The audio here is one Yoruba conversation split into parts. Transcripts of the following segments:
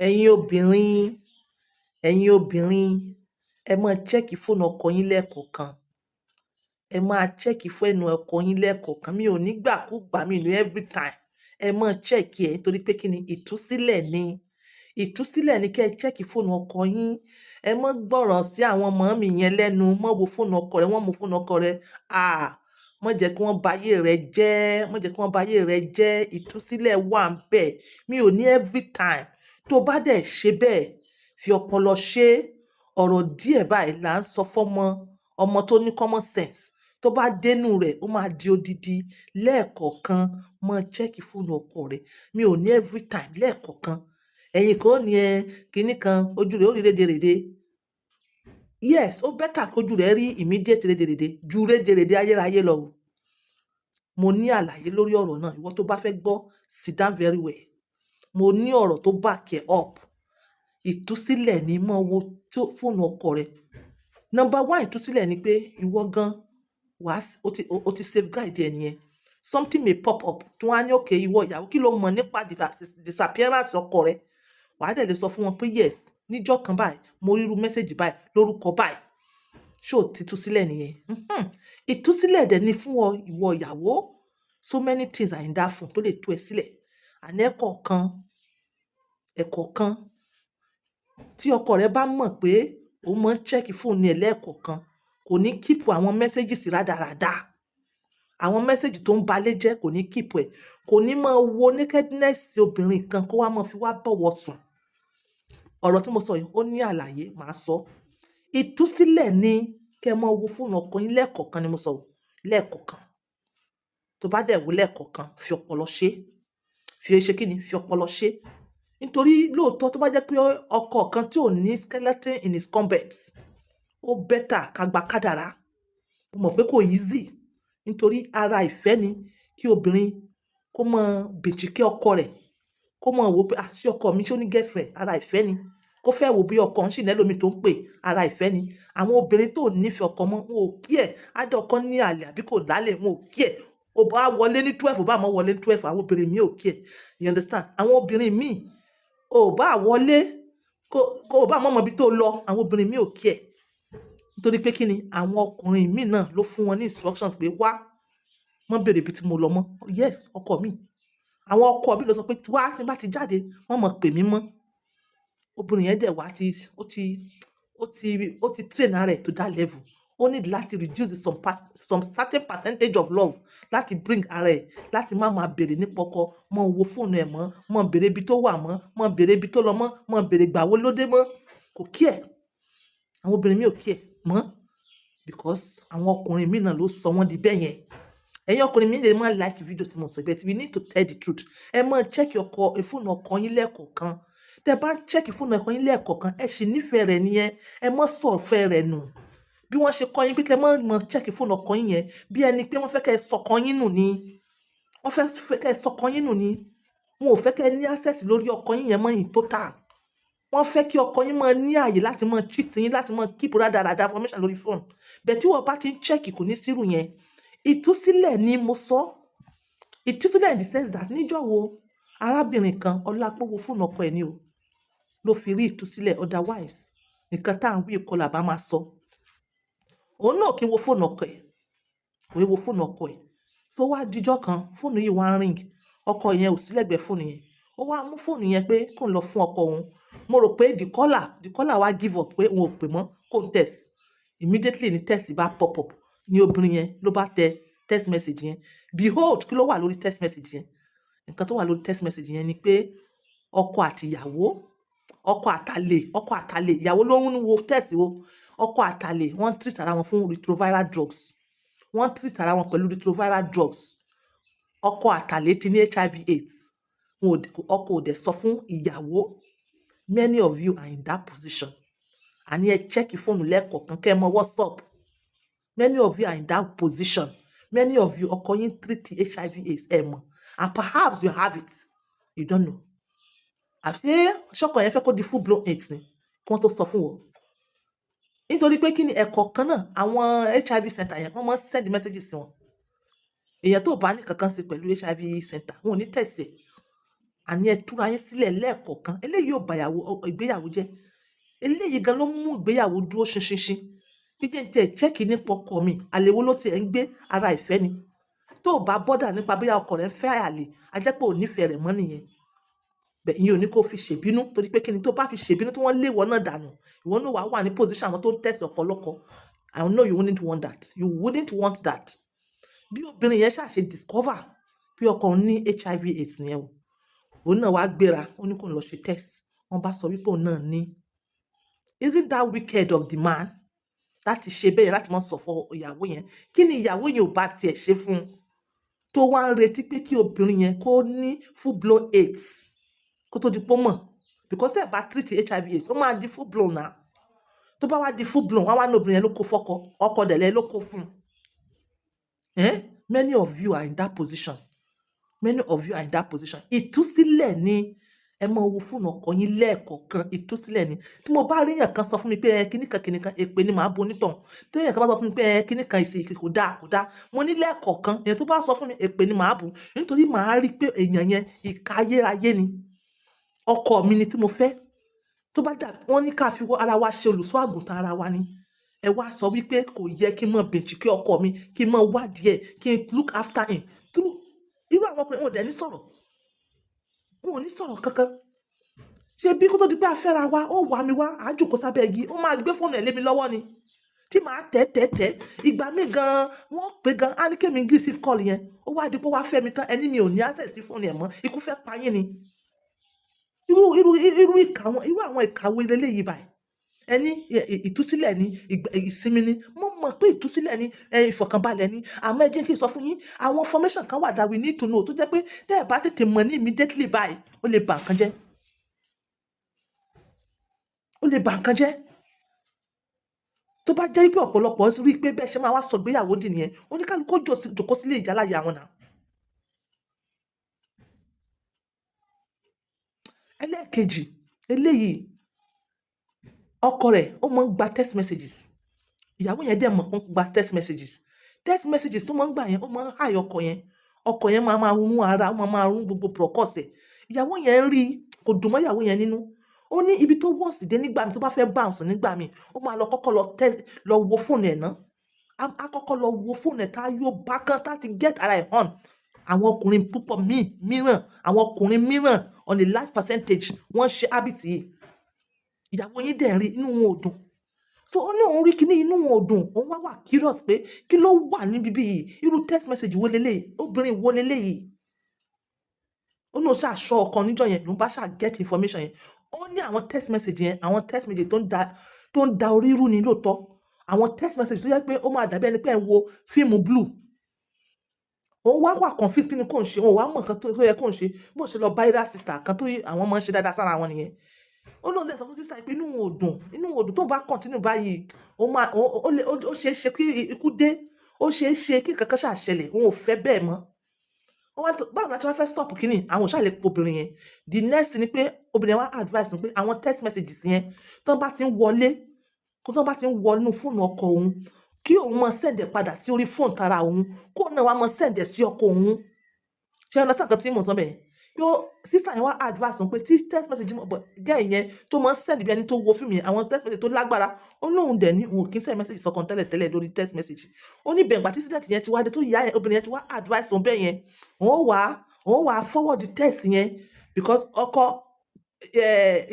ẹ̀yin obìnrin ẹ máa chẹ́ẹ̀kì fóònù ọkọ yín lẹ́ẹ̀kọ̀ọ̀kan. Ẹ máa chẹ́ẹ̀kì fóònù ọkọ yín lẹ́ẹ̀kọ̀ọ̀kan. Mi ò ní gbàkúgbà, mi ní every time. Ẹ máa chẹ́ẹ̀kì ẹ̀ nítorí pé kí ni ìtúsílẹ̀ ni. Ìtúsílẹ̀ ni kí ẹ chẹ́ẹ̀kì fóònù ọkọ yín. Ẹ má gbọ́ràn sí àwọn mọ̀mí yẹn lẹ́nu. Má wo fóònù ọkọ rẹ, wọ́n mú fóònù ọkọ rẹ. Má jẹ́ kí wọ́n ba ayé rẹ jẹ́. Má jẹ́ kí wọ́n ba ayé rẹ jẹ́. Ìtúsílẹ̀ wà ńbẹ̀. Mi ò ní every time. Tó bá dẹ̀ ṣe bẹ́ẹ̀, fi ọpọlọ ṣe. Ọ̀rọ̀ díẹ̀ báyìí là ń sọ fọ́mọ. Ọmọ tó ní common sense. Tó bá dénú rẹ̀, ó máa di odidi. Lẹ́ẹ̀kọ̀ọ̀kan, máa chẹ́ẹ̀kì fóònù ọkọ rẹ. Mi ò ní every time, lẹ́ẹ̀kọ̀ọ̀kan. Ẹ̀yin kan ó ní kinní kan, ojú rẹ̀ ó rí rédèrèdè. Yes, ó better kójú rẹ̀ rí immediate rédèrèdè ju rédèrèdè ayérayé lọ. Mo ní àlàyé lórí ọ̀rọ̀ náà. Ìwọ tó bá fẹ́ gbọ́, sit down very well. Mo ní ọ̀rọ̀ tó back ẹ up. Ìtúsílẹ̀ ni máa wo fóònù ọkọ rẹ. Number 1 ìtúsílẹ̀ ni pé ìwọ gan o ti safeguard ẹ nìyẹn. Something may pop up tí wọ́n á ní òkè ìwọ ìyàwó kí ló mọ̀ nípa disappearance ọkọ rẹ. Wàá dẹ̀ lè sọ fún wọn pé yes, níjọ́ kan báyìí mo rí irú mẹ́sẹ̀gì báyìí lórúkọ báyìí. Ṣé o ti túsílẹ̀ nìyẹn? Ìtúsílẹ̀ dẹ̀ ni fún ìwọ ìyàwó. So many things are in that phone tó lè tú ẹ sílẹ̀. Àní ẹ̀kọ̀ọ̀kan tí ọkọ rẹ bá mọ̀ pé ó máa ń check fóònù ẹ̀ lẹ́ẹ̀kọ̀ọ̀kan, kò ní keep àwọn mẹ́sẹ̀gì sí rádaràda. Àwọn mẹ́sẹ̀gì tó ń balẹ̀ jẹ́ kò ní keep ẹ̀. Kò ní máa wo nakedness obìnrin kan kó wá máa fi wá bọ̀wọ̀ sùn. Ọ̀rọ̀ tí mo sọ yìí ó ní àlàyé, màá sọ. Ìtúsílẹ̀ ni kẹ́ máa wo fóònù ọkọ yín lẹ́ẹ̀kọ̀ọ̀kan ni mo sọ. Lẹ́ẹ̀kọ̀ọ̀kan. Tó bá dẹ̀ wo lẹ́ẹ̀kọ̀ọ̀kan, fi ọpọlọ ṣe. Fi ọpọlọ ṣe. Nítorí lóòótọ́ tó bá jẹ́ pé ọkọ kan tí ò ní skeleton in his cupboard, ó better ká gba kádàrá. Mo mọ̀ pé kò easy. Nítorí ara ìfẹ́ ni kí obìnrin kó máa bìchìkẹ́ ọkọ rẹ̀. Kó máa wò pé ṣé ọkọ mi ṣó ní girlfriend, ara ìfẹ́ ni. Kó fẹ́ wo bí ọkọ ń ṣì lẹ́lòmí tó ń pè, ara ìfẹ́ ni. Àwọn obìnrin tó nífẹ̀ẹ́ ọkọ mọ́, wọn ò kí ẹ̀. Ádá ọkọ ní àlè àbí kò lálẹ́, wọn ò kí ẹ̀. Ó bá wọlé ní 12, ó bá mọ́ wọlé ní 12, àwọn obìnrin mi ò kí ẹ̀. You understand? Àwọn obìnrin mi, ó bá wọlé, kó bá mọ́ ibi tó lọ, àwọn obìnrin mi ò kí ẹ̀. Nítorí pé kí ni àwọn ọkùnrin mi náà ló fún wọn ní instructions pé wá, mọ́ bèrè ibi tí mo lọ mọ́. Yes, ọkọ mi. Àwọn ọkọ mi ló sọ pé wá tí n bá ti jáde, wọ́n mọ̀ pè mí mọ́. Obìnrin yẹn dẹ̀ wá ó ti train ara ẹ̀ to that level. Ó need láti reduce some certain percentage of love láti bring ara ẹ̀ láti má máa bèrè nípa ọkọ, mọ́ wo fóònù ẹ̀ mọ́ bèrè ibi tó wà mọ́ bèrè ibi tó lọ mọ́ bèrè ìgbà wo ló dé mọ́. Kò kí ẹ̀. Àwọn obìnrin mi ò kí ẹ̀ mọ́ because àwọn ọkùnrin mi náà ló sọ wọ́n di bẹ́ẹ̀ yẹn. Ẹ̀yin ọkùnrin mi lè máa like video tí mo sọ, but we need to tell the truth. Ẹ máa check fóònù ọkọ yín lẹ́ẹ̀kọ̀ọ̀kan. Tẹ́ bá check fóònù ọkọ yín lẹ́ẹ̀kọ̀ọ̀kan, ẹ sì nífẹ̀ẹ́ rẹ̀ nìyẹn. Ẹ má sọ ìfẹ́ rẹ̀ nù. Bí wọ́n ṣe kọ́ yín pé kẹ́ máa check fóònù ọkọ yín yẹn, bí ẹni pé wọ́n fẹ́ kẹ́ sọkọ yín nù ni. Wọ́n fẹ́ kẹ́ sọkọ yín nù ni. Wọn ò fẹ́ kẹ́ ní access lórí ọkọ yín yẹn mọ́ in total. Wọ́n fẹ́ kí ọkọ yín máa ní ààyè láti máa treat yín, láti máa keep rádaràda information lórí fóònù. But tí wọ́n bá ti ń check kò ní sírù yẹn. Ìtúsílẹ̀ ni mo sọ. Ìtúsílẹ̀ in the sense that níjọ́ wo arábìnrin kan ọlápọ̀ wo fóònù ọkọ ẹ̀ ni o ló fi rí ìtúsílẹ̀, otherwise nǹkan tá à ń wí ìkọlà bá máa sọ. Òun náà kì í wo fóònù ọkọ ẹ̀. Kò í wo fóònù ọkọ ẹ̀. So wá dijọ́ kan fóònù yìí wá ń ring. Ọkọ yẹn ò sí lẹ́gbẹ̀ẹ́ fóònù yẹn. Ó wá mú fóònù yẹn pé kó ń lọ fún ọkọ òun. Mo rò pé the caller wá give up pé òun ò pè mọ́ kó ń text. Immediately ni text bá pop up ní obìnrin yẹn ló bá tẹ text message yẹn. Behold, kí ló wà lórí text message yẹn? Nǹkan tó wà lórí text message yẹn ni pé ọkọ àtàlè, ìyàwó ló ń wo text wo. Ọkọ àtàlè wọ́n treat ara wọn fún retroviral drugs. Wọ́n treat ara wọn pẹ̀lú retroviral drugs. Ọkọ àtàlè ti ní HIV/AIDS. Ọkọ ò dẹ̀ sọ fún ìyàwó. Many of you are in that position. Àní ẹ check fóònù lẹ́ẹ̀kọ̀ọ̀kan kẹ́ mọ WhatsApp. Many of you are in that position. Many of you ọkọ yín treat HIV/AIDS ẹ mọ̀. And perhaps you have it. You don't know. Àṣé ṣọ́kọ yẹn fẹ́ kó di full blown AIDS ni kí wọ́n tó sọ fún wọn. Nítorí pé kí ni ẹ̀kọ̀ọ̀kan náà àwọn HIV center yẹn wọ́n máa ń send messages sí wọn. Èèyàn tó bá ní kankan ṣe pẹ̀lú HIV center wọn ò ní tẹ̀sí. àní ẹ túra yín sílẹ̀ lẹ́ẹ̀kọ̀ọ̀kan eléyìí ò bà ìgbéyàwó jẹ́ eléyìí gan ló mú ìgbéyàwó dúró ṣinṣinṣin jíjẹ́ tiẹ̀ chẹ́ẹ̀kì nípa ọkọ mi àlè wo ló tiẹ̀ ń gbé ara ìfẹ́ ni tó o bá bọ́dà nípa bóyá ọkọ rẹ ń fẹ́ àlè a jẹ́ pé ò nífẹ̀ẹ́ rẹ̀ mọ́ nìyẹn ìyẹn ò ní kó fi ṣèbínú torí pé kíni tó bá fi ṣèbínú tí wọ́n lé ìwọ náà dànù ìwọ náà wà ní position àwọn tó ń tẹ̀sí ọ̀pọ̀lọpọ̀ I know you wouldn't want that you wouldn't want that bí obìnrin yẹn ṣàṣe discover bí ọkọ ní HIV/AIDS nìyẹn o òun náà wá gbéra ó ní kó lọ ṣe test wọ́n bá sọ wípé òun náà ní isn't that wicked of the man láti ṣe bẹ́ẹ̀ láti máa sọ fún ìyàwó yẹn kí ni ìyàwó yẹn ò bá tiẹ̀ ṣe fún un tó wá ń retí pé kí obìnrin yẹn kó ní full blown AIDS kó tó di pọ́ mọ̀ because tẹ́ ẹ̀ bá treat HIV/AIDS ó máa di full blown náà tó bá wá di full blown wá ní obìnrin yẹn ló kó fọ́kọ ọkọ dẹ̀lẹ́ ló kó fún un many of you are in that position ìtúsílẹ̀ ni ẹ mọ owó fóònù ọkọ yín lẹ́ẹ̀kọ̀ọ̀kan ìtúsílẹ̀ ni tí mo bá rí èèyàn kan sọ fún mi pé kíníkan èpè ni màá bo onítàn tí èèyàn kan bá sọ fún mi pé kíníkan ìsìn kò dáa mo ní lẹ́ẹ̀kọ̀ọ̀kan èèyàn tó bá sọ fún mi èpè ni màá bù nítorí màá rí pé èèyàn yẹn ìka ayérayé ni ọkọ mi ni tí mo fẹ́ tó bá dà wọ́n ní ká fi ara wa ṣe olùṣọ́ àgùntàn ara wa ni ẹ wá sọ wípé kò yẹ kí n mọ bìnchìkí ọkọ mi kí n mọ wádìí ẹ kí n look after him irú àwọn ọkùnrin wọn ò dẹ̀ ní sọ̀rọ̀ wọn ò ní sọ̀rọ̀ kankan ṣe bí kó tó di pé afẹ́ra wa ó wà mí wá àájòkó sábẹ́ igi ó máa gbé fóònù ẹ̀ lé mi lọ́wọ́ ni tí màá tẹ̀ ìgbà míì gan-an wọ́n pè gan-an á ní kémi receive call yẹn ó wá di pé wá fẹ́ mi tán ẹni mi ò ní access sí fóònù ẹ̀ mọ́ ikú fẹ́ pa yín ni irú àwọn ìkàwé eléyìí báyìí ẹni ìtúsílẹ̀ ni ìsinmi ni mo mọ̀ pé ìtúsílẹ̀ ni ìfọ̀kànbalẹ̀ ni àmọ́ ẹ jẹ́ kí n sọ fún yín àwọn information kan wà that we need to know tó jẹ́ pé tẹ́ ẹ bá tètè mọ̀ ní immediately báyìí ó lè bà nǹkan jẹ́ tó bá jẹ́ pé ọ̀pọ̀lọpọ̀ rí pé bẹ́ẹ̀ ṣe máa wá sọ ìgbéyàwó dì nìyẹn oníkálukú jòkó sílé ìjálàyà wọn náà. ẹlẹ́ẹ̀kejì eléyìí ọkọ rẹ̀ ó máa ń gba text messages ìyàwó yẹn dẹ̀ mọ̀ pé ó ń gba text messages tó máa ń gbà yẹn ó máa ń háì ọkọ yẹn máa rún ara ó máa rún gbogbo prọkọ̀sẹ̀ ìyàwó yẹn ń rí kò dùn mọ́ ìyàwó yẹn nínú ó ní ibi tó wọ́ọ̀sì dé nígbà mi tó bá fẹ́ bounce nígbà mi ó máa lọ kọ́kọ́ lọ wo fóònù ẹ̀ náà á kọ́kọ́ lọ wo fóònù ẹ̀ tá yóò bá kán tá ti get ara ẹ̀ hàn àwọn ọkùnrin púpọ̀ mìíràn àwọn ọkùnrin mìíràn on a large percentage wọ́n ṣe habit yìí ìyàwó yín dẹ̀ rí inú wọn ò dùn so ó ní òun rí kíní inú wọn ò dùn òun wá curious pé kí ló wà níbi bí yìí irú text message wo leléyìí obìnrin wo leléyìí ó ní òun ṣàṣọ ọkàn níjọ́ yẹn ló ń bá ṣà get information yẹn ó ní àwọn text message yẹn àwọn text message tó ń da orí rú ni lóòótọ́ àwọn text message tó yẹ pé ó máa dàbí ẹni pé ẹ wo fíìmù blue òun wá confused kí ni kò ń ṣe òun wá mọ̀ nǹkan tó yẹ kò ń ṣe bó ṣe lọ bá ira sister kan tó àwọn máa ń ṣe dáadáa sára wọn nìyẹn ó lóun lè sọ fún sister pé inú wọn ò dùn tó bá continue báyìí ó ṣeé ṣe kí ikú dé ó ṣeé ṣe kí kankan ṣàṣẹlẹ̀ òun ò fẹ́ bẹ́ẹ̀ mọ́ báwo ni a ti wá fẹ́ stop kínní àwọn ò ṣàlè obìnrin yẹn the next ni pé obìnrin yẹn wá advice pé àwọn text messages yẹn tó bá ti ń wọlé nínú fóònù ọkọ òun kí òun máa send ẹ̀ padà sí orí fóònù tara òun kó náà wá máa send ẹ̀ sí ọkọ òun ṣé ọ̀nà sàkàn tí mò ń sọ bẹ́ẹ̀ yóò sísà yẹn wá advice wọn pé tí text message gẹ́ ìyẹn tó máa ń send bí ẹni tó wo fíìmù yẹn àwọn text message tó lágbára ó lóun dẹ̀ ní òun kì í send message sọkàn tẹ́lẹ̀ lórí text message ó ní bẹ̀ǹgbà tí sídẹ̀tì yẹn ti wá dé tó yá obìnrin yẹn ti wá advice wọn bẹ́ẹ̀ yẹn òun wá forward text yẹn because ọkọ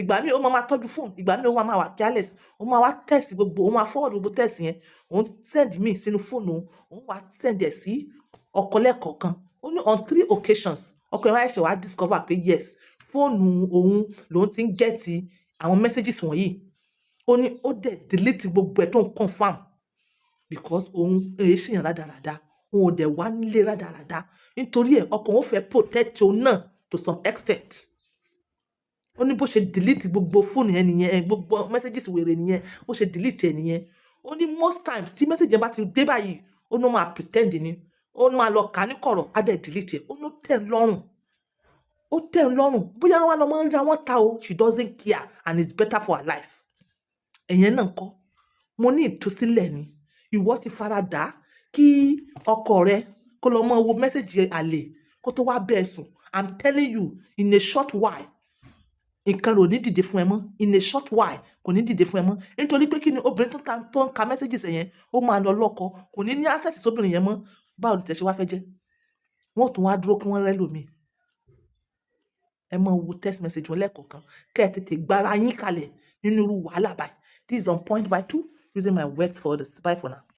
ìgbà míì ó máa tọ́jú fóònù ìgbà míì ó máa wà careless ó máa wá text gbogbo ó máa forward gbogbo text yẹn òun send míì sínú fóònù òun wá send ẹ̀ sí ọkọ lẹ́ẹ̀kọ̀ọ̀kan ó ní on 3 occasions ọkọ yẹn wá ṣe wá discover pé yes fóònù òun lòun ti ń gẹ́ẹ̀tì àwọn messages wọ̀nyí ó ní ó dẹ̀ delete gbogbo ẹ̀ tó ń confirm because òun èyí ṣèyàn rádaràda òun ò dẹ̀ wá nílé rádaràda nítorí ẹ̀ ọkọ òun fẹ́ protect òun náà to some extent ó ní bó ṣe delete gbogbo fóònù yẹn nìyẹn gbogbo messages wèrè nìyẹn bó ṣe delete ẹ̀ nìyẹn ó ní most times tí message yẹn bá ti dé báyìí ó ní ó máa pretend ni ó máa lọ kà á ní kọ̀rọ̀ á dẹ̀ delete ẹ̀ ó ní ó tẹ̀ ń lọ́rùn bóyá wọn lọ máa ń ra wọn ta o she doesn't care and it's better for her life ẹ̀yẹn náà kọ́ mo ní ìtúsílẹ̀ ni ìwọ ti fara dà kí ọkọ rẹ kó lọ máa wo mẹ́sẹ̀gì àlè kó tó wá bẹ́ẹ̀ sùn I'm telling you, in a short while, nǹkan ò ní dìde fún ẹ mọ́. In a short while, kò ní dìde fún ẹ mọ́. Nítorí pé kí ni obìnrin tó ń ka messages ẹ̀ yẹn, ó máa lọ lọ́kọ, kò ní ní access sóbìnrin yẹn mọ́. Báwo ni tẹ̀ ṣe wá fẹ́ jẹ́? Wọ́n tún wá dúró kí wọ́n rẹ́lòmíì. Ẹ máa wo text message wọn lẹ́ẹ̀kọ̀ọ̀kan. Kẹ́ ẹ tètè gbára yín kalẹ̀ nínú irú wàhálà báyìí. This is on point by 2, using my words for this. Bye for now.